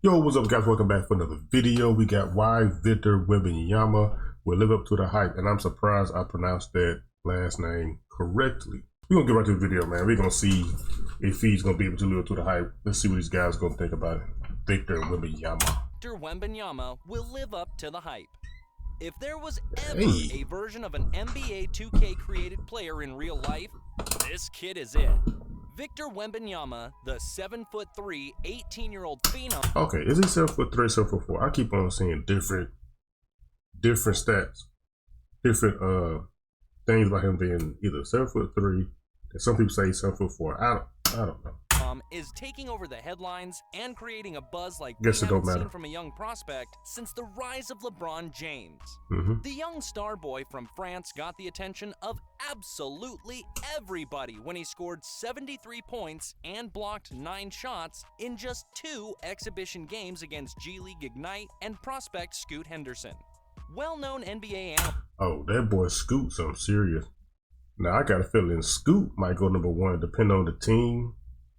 Yo, what's up, guys? Welcome back for another video. We got why Victor Wembanyama will live up to the hype, and I'm surprised I pronounced that last name correctly. We're gonna get right to the video, man. We're gonna see if he's gonna be able to live up to the hype. Let's see what these guys are gonna think about it. Victor Wembanyama. Victor Wembanyama will live up to the hype. If there was ever a version of an NBA 2K created player in real life, this kid is it. Victor Wembanyama, the 7'3", 18-year-old phenom. Okay, is he 7'3", 7'4"? I keep on seeing different stats, different things about him being either 7'3", and some people say 7'4". I don't know. Is taking over the headlines and creating a buzz like Guess we it don't haven't matter. seen from a young prospect since the rise of LeBron James. The young star boy from France got the attention of absolutely everybody when he scored 73 points and blocked 9 shots in just 2 exhibition games against G League Ignite and prospect Scoot Henderson. Well-known NBA analyst. Oh, that boy Scoot, something serious. Now I got a feeling Scoot might go number 1, depending on the team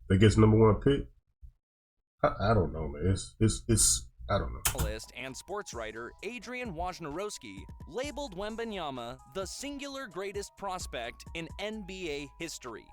that gets #1 pick. I don't know, man. It's I don't know. Analyst and sports writer Adrian Wojnarowski labeled Wembanyama the singular greatest prospect in NBA history,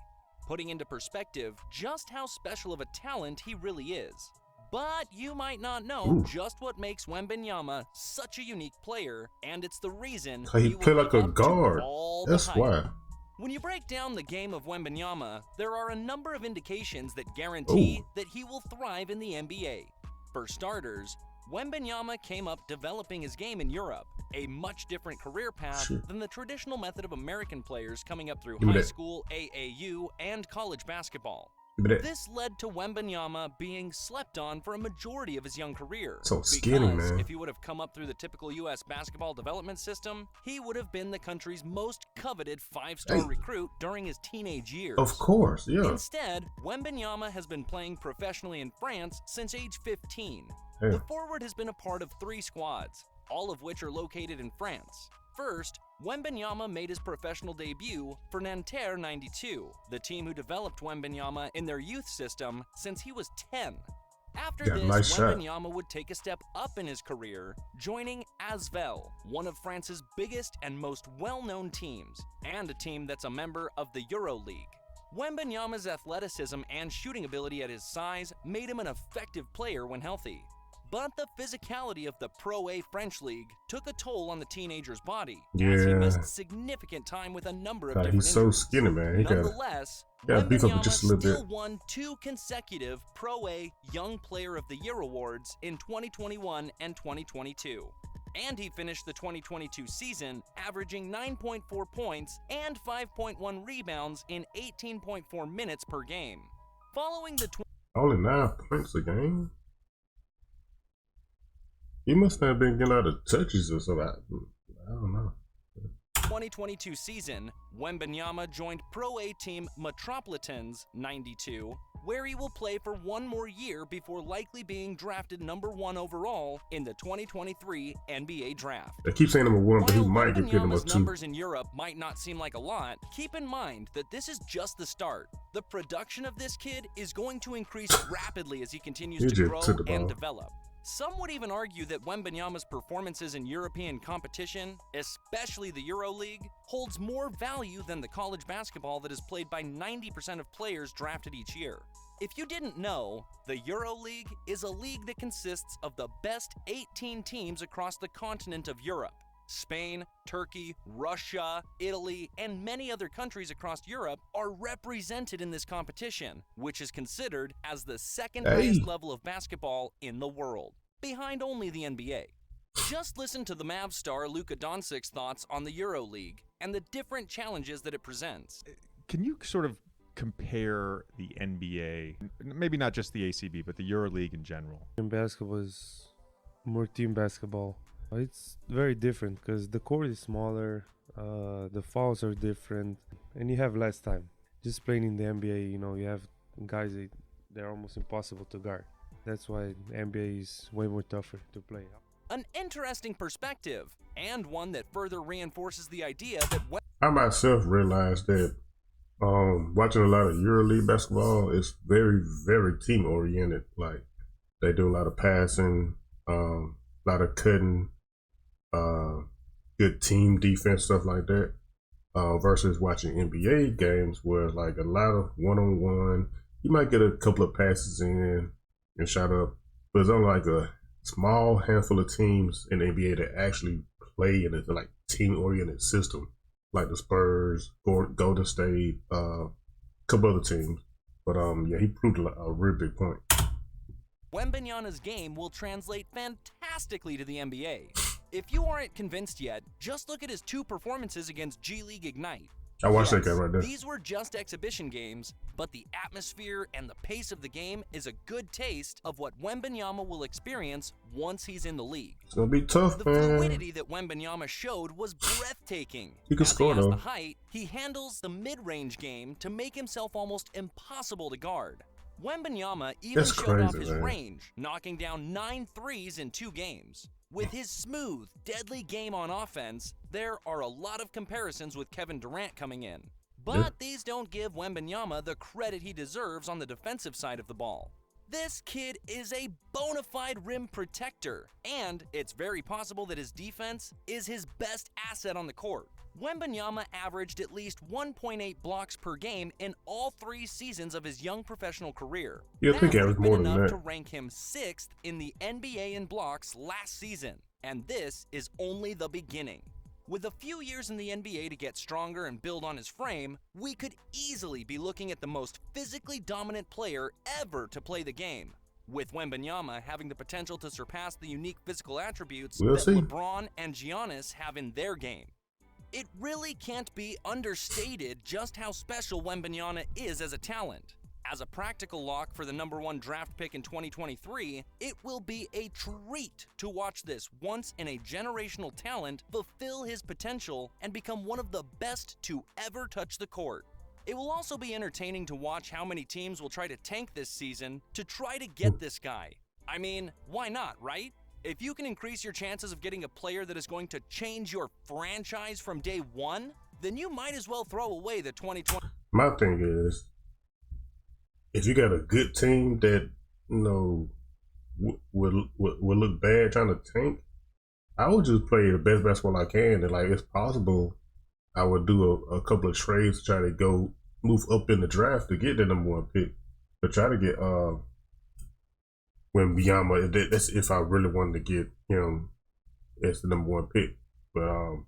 putting into perspective just how special of a talent he really is. But you might not know just what makes Wembanyama such a unique player, and it's the reason He play like a guard. That's why. When you break down the game of Wembanyama, there are a number of indications that guarantee that he will thrive in the NBA. For starters, Wembanyama came up developing his game in Europe, a much different career path than the traditional method of American players coming up through high school, AAU, and college basketball. This led to Wembanyama being slept on for a majority of his young career. So skinny, because man. if he would have come up through the typical U.S. basketball development system, he would have been the country's most coveted 5-star recruit during his teenage years. Of course, yeah. Instead, Wembanyama has been playing professionally in France since age 15. Yeah. The forward has been a part of 3 squads, all of which are located in France. First, Wembanyama made his professional debut for Nanterre 92, the team who developed Wembanyama in their youth system since he was 10. After this, Wembanyama would take a step up in his career, joining Asvel, one of France's biggest and most well-known teams, and a team that's a member of the EuroLeague. Wembanyama's athleticism and shooting ability at his size made him an effective player when healthy. But the physicality of the Pro A French League took a toll on the teenager's body, as he missed significant time with a number of different he's so skinny, man. Nonetheless, Wembanyama still won 2 consecutive Pro A Young Player of the Year awards in 2021 and 2022. And he finished the 2022 season averaging 9.4 points and 5.1 rebounds in 18.4 minutes per game. Following the only 9 points a game? He must have been getting out of touches or something. I don't know. 2022 season, Wembanyama joined Pro A team Metropolitans 92, where he will play for 1 more year before likely being drafted #1 overall in the 2023 NBA draft. They keep saying #1, but he might get picked #2. Numbers in Europe might not seem like a lot. Keep in mind that this is just the start. The production of this kid is going to increase rapidly as he continues to grow and develop. Some would even argue that Wembanyama's performances in European competition, especially the EuroLeague, holds more value than the college basketball that is played by 90% of players drafted each year. If you didn't know, the EuroLeague is a league that consists of the best 18 teams across the continent of Europe. Spain, Turkey, Russia, Italy, and many other countries across Europe are represented in this competition, which is considered as the second highest level of basketball in the world, behind only the NBA. Just listen to the Mavs star Luka Doncic's thoughts on the EuroLeague and the different challenges that it presents. Can you sort of compare the NBA, maybe not just the ACB, but the EuroLeague in general? In basketball is more team basketball. It's very different because the court is smaller, the fouls are different, and you have less time. Just playing in the NBA, you know, you have guys that they're almost impossible to guard. That's why NBA is way more tougher to play. An interesting perspective, and one that further reinforces the idea that I myself realized that watching a lot of EuroLeague basketball is very, very team oriented. Like They do a lot of passing, a lot of cutting, good team defense, stuff like that. Versus watching NBA games where it's like a lot of one-on-one. You might get a couple of passes in and shot up, but it's only like a small handful of teams in the NBA that actually play in a like team-oriented system, like the Spurs, Golden State, a couple other teams. But yeah, he proved a real big point. Wembanyama's game will translate fantastically to the NBA. If you aren't convinced yet, just look at his 2 performances against G League Ignite. I watched that game right there. These were just exhibition games, but the atmosphere and the pace of the game is a good taste of what Wembanyama will experience once he's in the league. It's gonna be tough, the man. fluidity that Wembanyama showed was breathtaking. He can score, though. The height, he handles the mid-range game to make himself almost impossible to guard. Wembanyama even showed off his range, knocking down 9 threes in 2 games. With his smooth, deadly game on offense, there are a lot of comparisons with Kevin Durant coming in. But these don't give Wembanyama the credit he deserves on the defensive side of the ball. This kid is a bona fide rim protector, and it's very possible that his defense is his best asset on the court. Wembanyama averaged at least 1.8 blocks per game in all 3 seasons of his young professional career. Yeah, I think he averaged more than that. To rank him 6th in the NBA in blocks last season, and this is only the beginning. With a few years in the NBA to get stronger and build on his frame, we could easily be looking at the most physically dominant player ever to play the game, with Wembanyama having the potential to surpass the unique physical attributes that LeBron and Giannis have in their game. It really can't be understated just how special Wembanyama is as a talent. As a practical lock for the #1 draft pick in 2023, it will be a treat to watch this once-in-a-generational talent fulfill his potential and become one of the best to ever touch the court. It will also be entertaining to watch how many teams will try to tank this season to try to get this guy. I mean, why not, right? If you can increase your chances of getting a player that is going to change your franchise from day one, then you might as well throw away the 2020. My thing is, if you got a good team that, you know, will look bad trying to tank, I would just play the best basketball I can. And like, it's possible I would do a couple of trades to try to go move up in the draft to get the #1 pick, to try to get Wembanyama. That's if I really wanted to get him as the #1 pick. But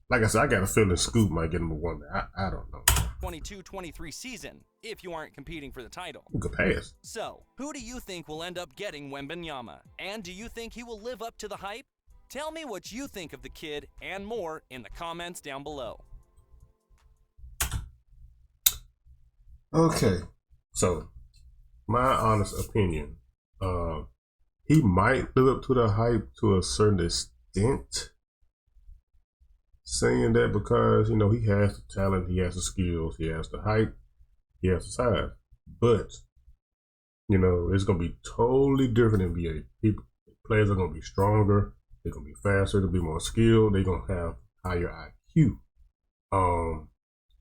like I said, I got a feeling Scoop might get #1. I don't know. 22-23 season, if you aren't competing for the title. Who could pass? So, who do you think will end up getting Wembanyama? And do you think he will live up to the hype? Tell me what you think of the kid and more in the comments down below. Okay, so my honest opinion, he might live up to the hype to a certain extent. Saying that because, you know, he has the talent, he has the skills, he has the height, he has the size. But, you know, it's going to be totally different in NBA. Players are going to be stronger, they're going to be faster, they'll be more skilled, they're going to have higher IQ.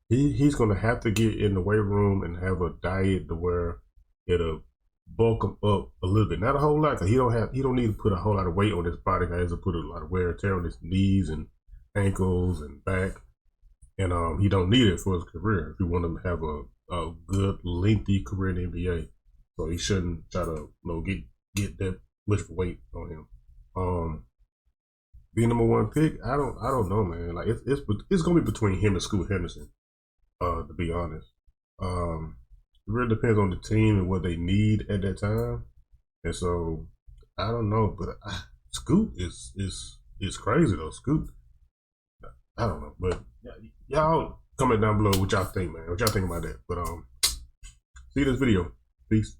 He's going to have to get in the weight room and have a diet to where it'll bulk him up a little bit. Not a whole lot, because he don't need to put a whole lot of weight on his body. He has to put a lot of wear and tear on his knees and ankles and back, and he don't need it for his career if you want him to have a good lengthy career in the NBA. So he shouldn't try to, you know, get that much weight on him. Being #1 pick, I don't know, man. Like it's gonna be between him and Scoot Henderson, to be honest. It really depends on the team and what they need at that time, and so I don't know. But Scoot is crazy though. Scoot. I don't know, but y'all comment down below what y'all think, man. What y'all think about that? But see this video. Peace.